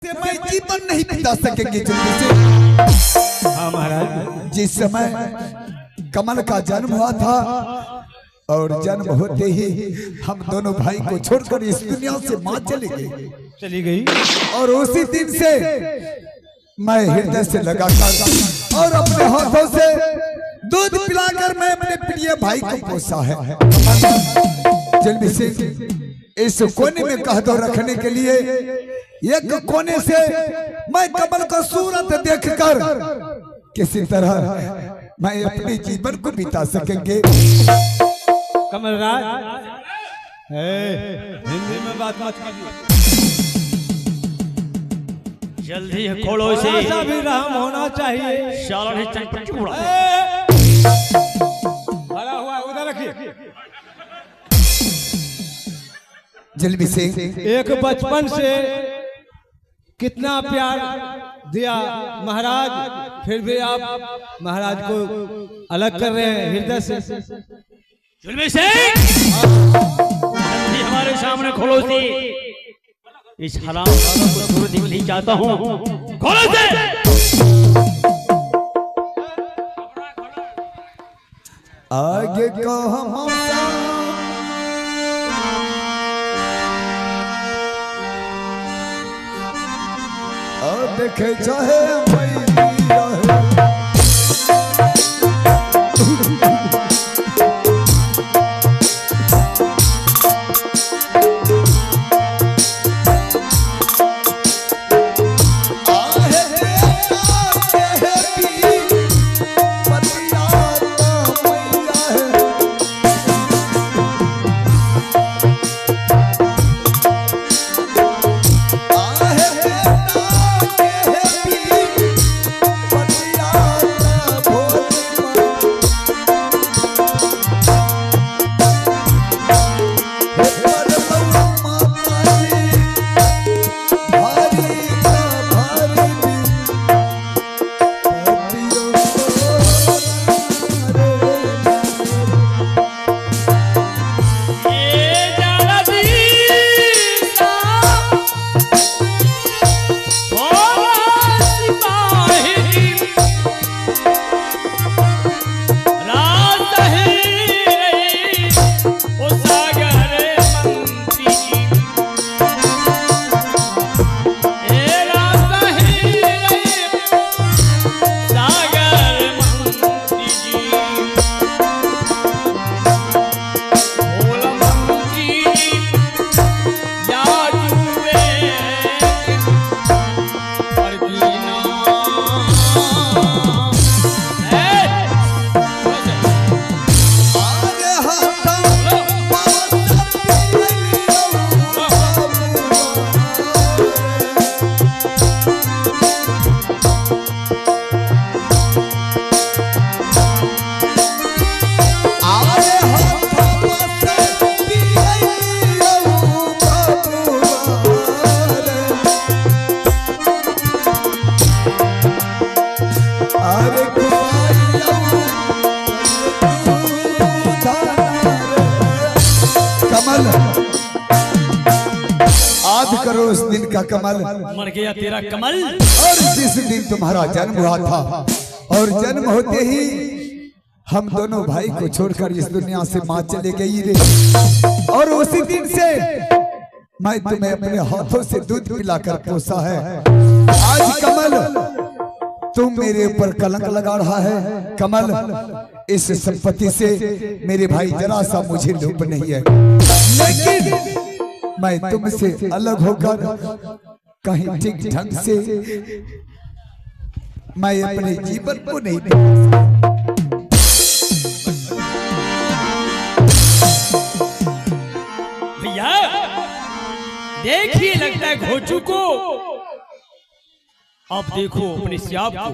मैं जीवन नहीं बिता सकेंगे जल्दी से। हाँ महाराज। जिस समय कमल का जन्म हुआ था और जन्म होते ही हम दोनों भाई को छोड़कर इस दुनिया से मां चली गई और उसी दिन से मैं हृदय से लगाकर और अपने हाथों से दूध पिलाकर मैं अपने प्रिय भाई को पोसा है। जल्दी से इस कोने में कह दो रखने के लिए। एक कोने से मैं कमल को सूरत देखकर किसी तरह मैं अपने जीवन को बिता सकेंगे। कमल राज हिंदी में बात मत कीजिए, जल्दी खोलो इसे। ऐसा भी राम होना चाहिए। शाला ने चंपट उड़ा भरा हुआ उधर रखिए। जल्दी से एक बचपन से कितना प्यार दिया महाराज, फिर भी आप महाराज को अलग कर रहे हैं हृदय से। जुल्मी से जल्दी हमारे सामने खोलो इसे। इस हराम को दूर देखना चाहता हूँ। खोलो इसे। आगे को हम देखे चाहे करो उस दिन का कमल मर गया तेरा कमल। और जिस दिन तुम्हारा जन्म हुआ था और जन्म होते ही हम दोनों भाई को छोड़कर इस दुनिया से मां चले गई रे। और उसी दिन से मैं तुम्हें अपने हाथों से दूध पिलाकर पोसा है। आज कमल तुम मेरे ऊपर कलंक लगा रहा है। कमल इस संपत्ति से मेरे भाई जरा सा मुझे लोभ नहीं है, लेकिन मैं तुमसे अलग होकर कहीं ठीक ढंग से मैं अपने जीवन को नहीं भैया देखिए, लगता है घोचू को। अब देखो अपने सियाब को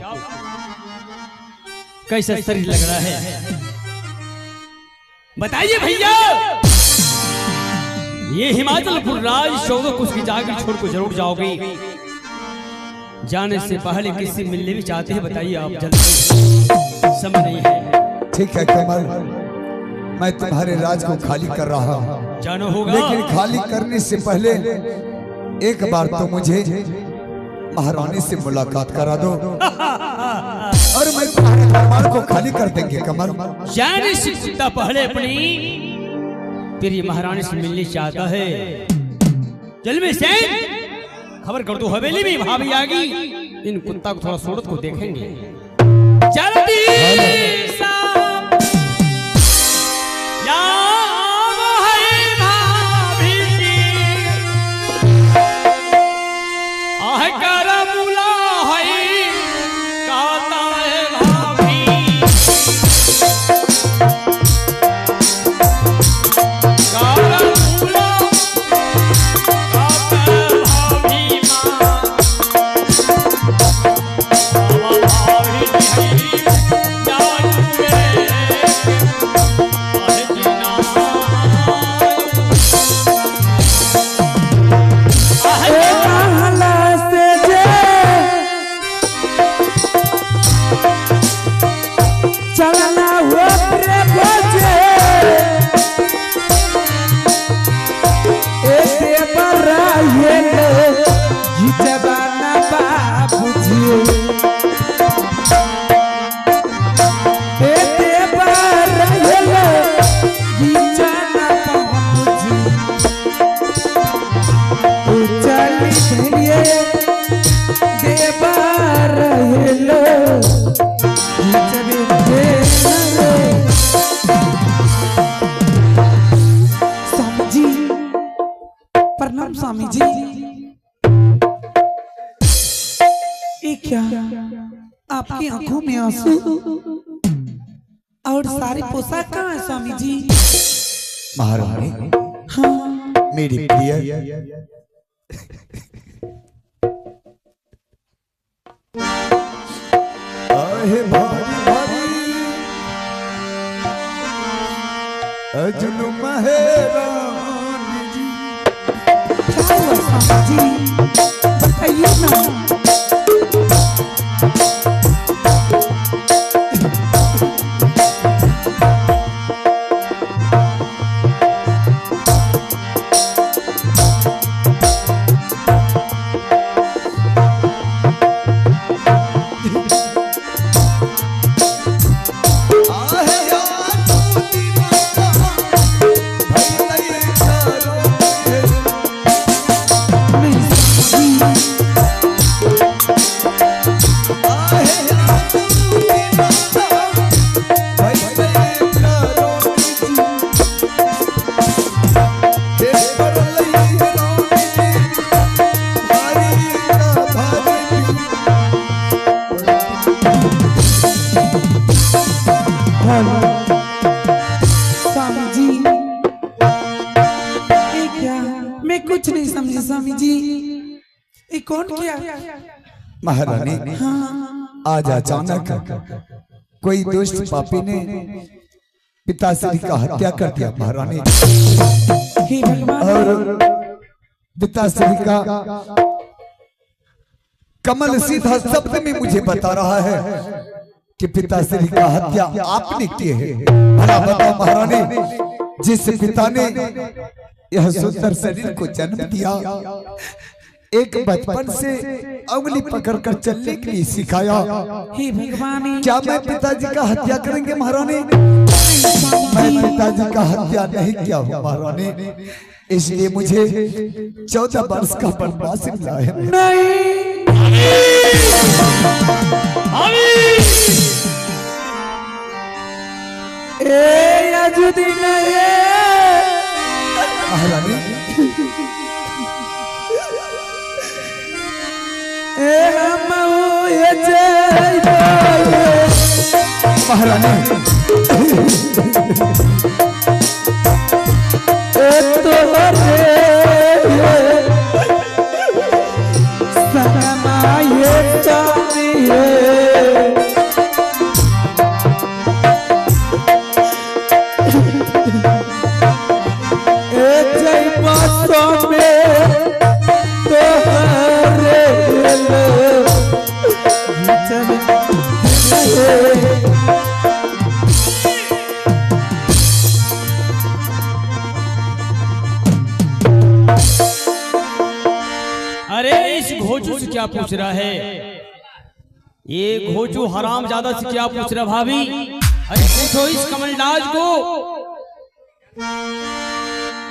कैसा शरीर लग रहा है। बताइए भैया, ये हिमाचलपुर राज 14 कुछ की जाकर छोड़ को जरूर जाओगे। जाने से पहले किसी मिलने भी चाहते हैं? बताइए आप जल्दी, समय नहीं है। ठीक है कमल, मैं तुम्हारे राज को खाली कर रहा हूँ, जानो होगा। लेकिन खाली करने से पहले एक बार तो मुझे महारानी से मुलाकात करा दो और मैं तुम्हारे दरबार को खाली कर देंगे कमर। जाने से कुत्ता पहले अपनी तेरी महारानी से मिलने चाहता है। चल में से खबर कर दो हवेली में भाभी आ गई। इन कुत्ता को थोड़ा सूरत को देखेंगे। जल्दी स्वामी जी, ये क्या आपकी आंखों में आंसू और सारी पोशाक कहाँ है स्वामी जी? महारानी, हाँ मेरी प्रिय आहे भारी भारी जुल्म है रानी जी। क्या हुआ स्वामी जी, बताइए ना। स्वामी जी, ये क्या? मैं कुछ नहीं समझी स्वामी जी, ये कौन किया? महारानी, हाँ आज अचानक कोई दुष्ट पापी ने पिताश्री का हत्या कर दिया महारानी। हे भगवान, और पिताश्री का कमल सीधा शब्द में मुझे बता रहा है कि पिताश्री का हत्या आपने की है। भला बताओ महारानी, जिस पिता ने यह सुंदर शरीर को जन्म दिया, एक बचपन से उंगली पकड़कर चलने के लिए सिखाया, हे भगवान, क्या मैं पिताजी का हत्या करेंगे महारानी? मैं पिताजी का हत्या नहीं किया हूँ महारानी, इसलिए मुझे 14 वर्ष का वनवास मिला है। महारानी, महारानी, पूछ रहा है? ये घोचू हराम ज्यादा से क्या पूछ रहा भाभी? अरे पूछो इस कमलराज को।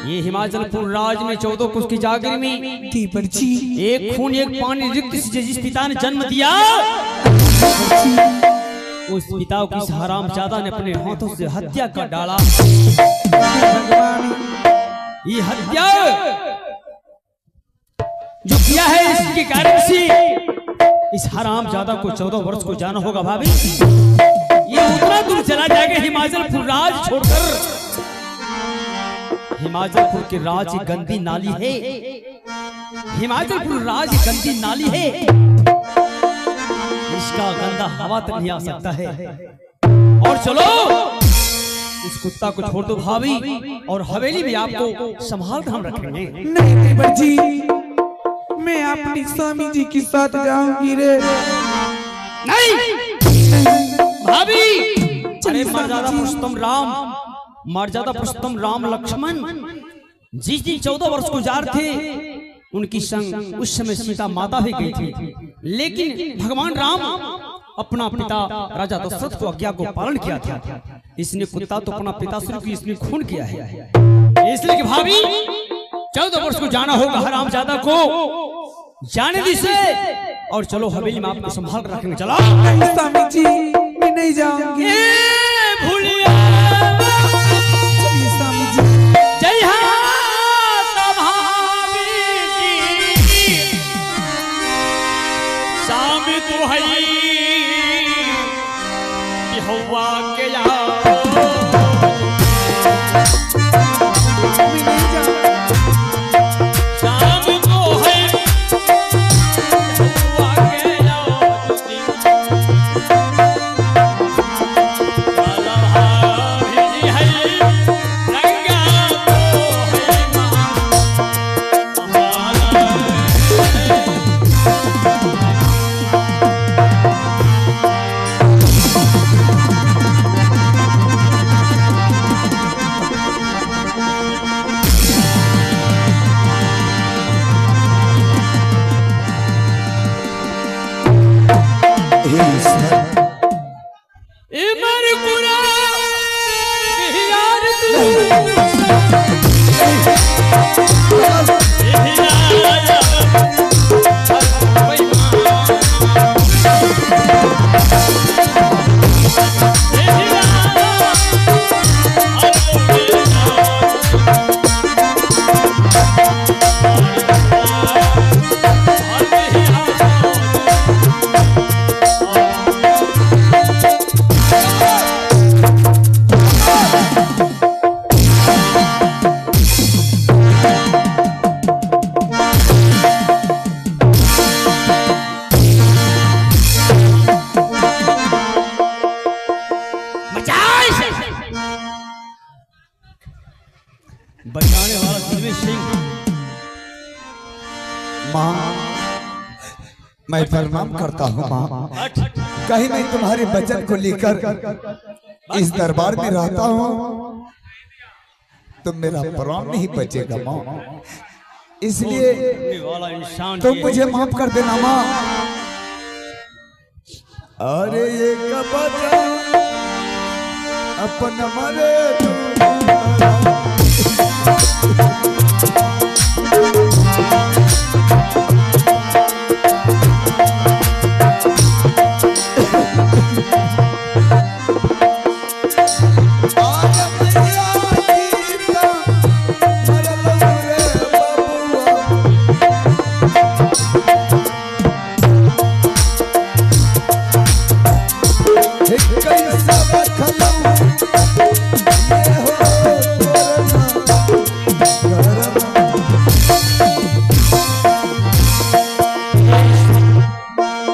ये हिमाचलपुर राज में 14 कुश की जागीर में एक खून एक पानी रिक्त से जिस पिता ने जन्म दिया, उस पिता को इस हरामजादा ने अपने हाथों से हत्या कर डाला। ये हत्या जो किया है इसके कारण से इस हरामजादा को 14 वर्ष को जाना होगा भाभी। ये उतना दूर चला जाएगा हिमाचलपुर राज छोड़कर। हिमाचलपुर के राज एक गंदी नाली है, हिमाचलपुर राज एक गंदी नाली है, इसका गंदा हवा तक नहीं आ सकता है। और चलो इस कुत्ता को छोड़ दो भाभी, और हवेली में आपको संभाल कर हम रखेंगे। नहीं देवर जी, मैं अपनी स्वामी जी के साथ जाऊंगी रे। नहीं भाभी, अरे मर्यादा पुरुषोत्तम राम, मर्यादा पुरुषोत्तम राम लक्ष्मण जिस दिन 14 वर्ष गुजार थे उनकी संग उस समय सीता माता भी गई थी, लेकिन भगवान राम अपना पिता राजा दशरथ को आज्ञा को पालन किया था। इसने कुत्ता तो अपना पिता शुरू की इसने खून किया है, इसलिए कि भाभी 14 वर्ष को जाना होगा हरामजादा को, जाने दीजिए। और चलो हवेली में आपको संभाल कर रखेंगे। चलो स्वामी जी, मैं नहीं जाऊंगी। भूलिया स्वामी जी, जय शाम तो है हुआ के बचाने वाला दिलवीर सिंह। माँ, मैं प्रणाम करता हूँ माँ। कहीं मैं तुम्हारे वचन को लेकर इस दरबार में रहता हूँ तो मेरा प्राण नहीं बचेगा माँ, इसलिए तुम मुझे माफ कर देना माँ। अरे ये अपन मरे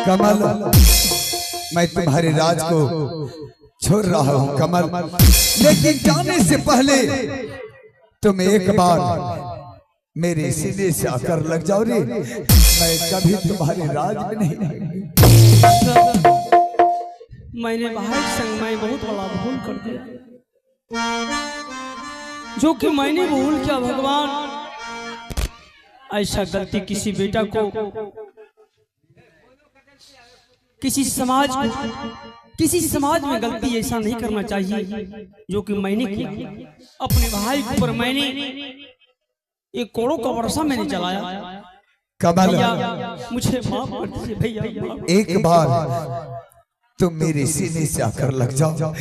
कमल, मैं तुम्हारे राज को छोड़ रहा हूँ कमल, लेकिन जाने से पहले तुम एक बार मेरे सीने से आकर लग जाओ रे। मैं कभी तुम्हारे राज में नहीं रहूंगी। मैंने भाई संग मैं बहुत बड़ा भूल कर दिया, जो कि मैंने भूल किया। भगवान, ऐसा गलती किसी बेटा को किसी समाज में गलती ऐसा नहीं करना चाहिए जो कि मैंने किया। अपने भाई के ऊपर मैंने एक करोड़ों का वर्षा मैंने चलाया। कमल, मुझे माफ कर दीजिए भैया। एक बार तुम मेरे सीने से आकर लग जाओ,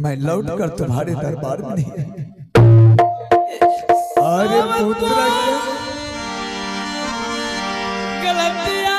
मैं लौट कर तुम्हारे दरबार में नहीं। अरे पुत्र गलतियां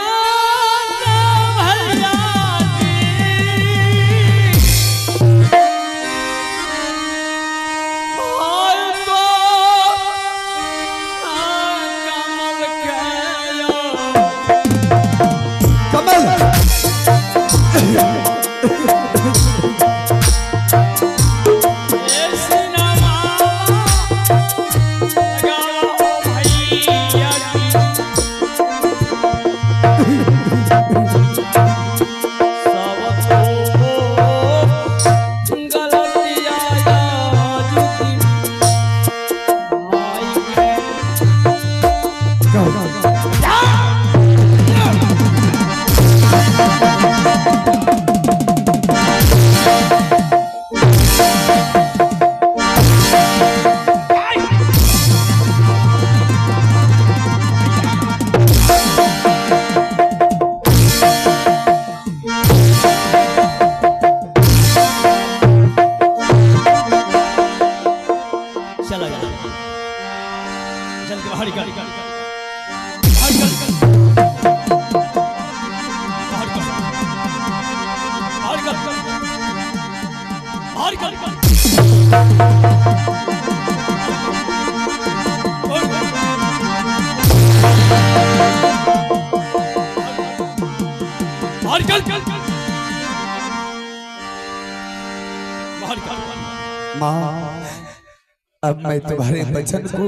अब मैं तुम्हारे बचन को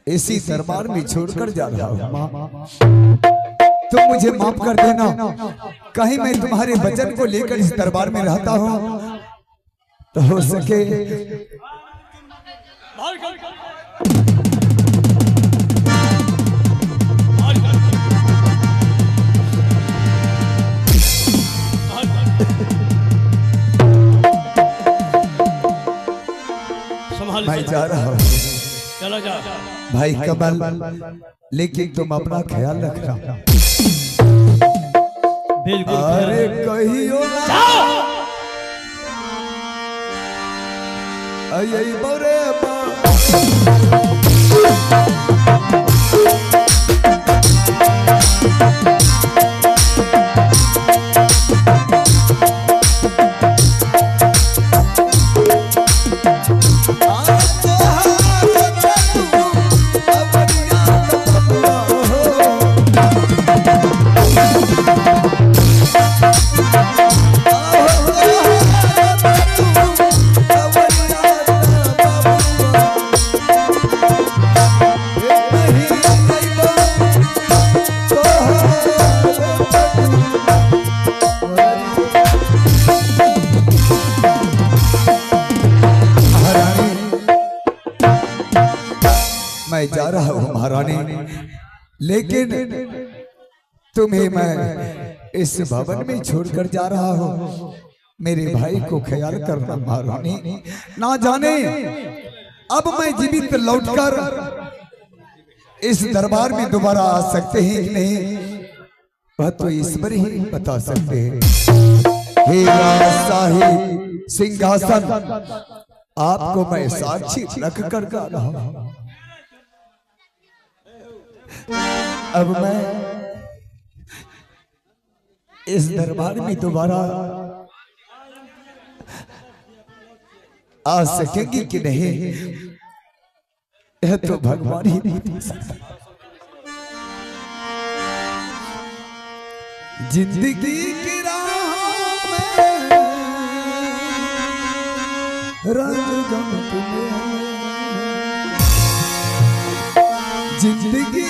इसी दरबार में छोड़कर जा रहा हूँ। माँ, तुम मुझे माफ कर देना। कहीं मैं तुम्हारे बचन को लेकर इस दरबार में रहता हूँ तो हो सके मैं जा रहा हूँ। चलो जा भाई कमल, लेकिन तुम अपना ख्याल रखना। बिल्कुल। अरे कहियो अये बरे मैं जा रहा हूँ महारानी, लेकिन तुम्हें मैं इस भवन में छोड़कर जा रहा हूँ। मेरे भाई को ख्याल करना महारानी। ना जाने अब मैं जीवित लौटकर इस दरबार में दोबारा आ सकते हैं कि नहीं, वह तो ईश्वर ही बता सकते हैं। हे शाही सिंहासन, आपको मैं साक्षी रख कर गा रहा हूँ। अब मैं इस दरबार में दोबारा आ सकेंगी कि नहीं, यह तो भगवान ही बता सकता। जिंदगी की राह में रंग गम तुम्हें, जिंदगी